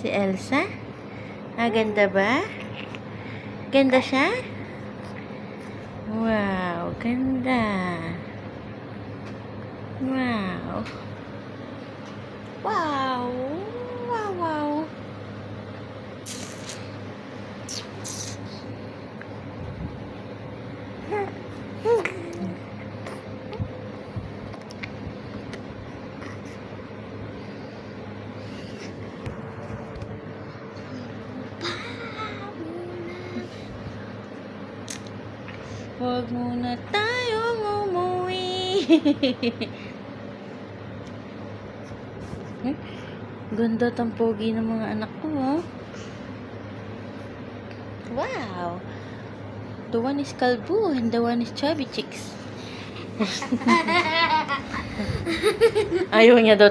Si Elsa? Ah, ganda ba? Ganda siya? Wow, ganda. Wow. Wow. Wow, wow. Huwag muna tayong umuwi. Ganda tang pogi ng mga anak ko, oh. Wow. The one is kalbo and the one is chubby chicks. Ayaw niya daw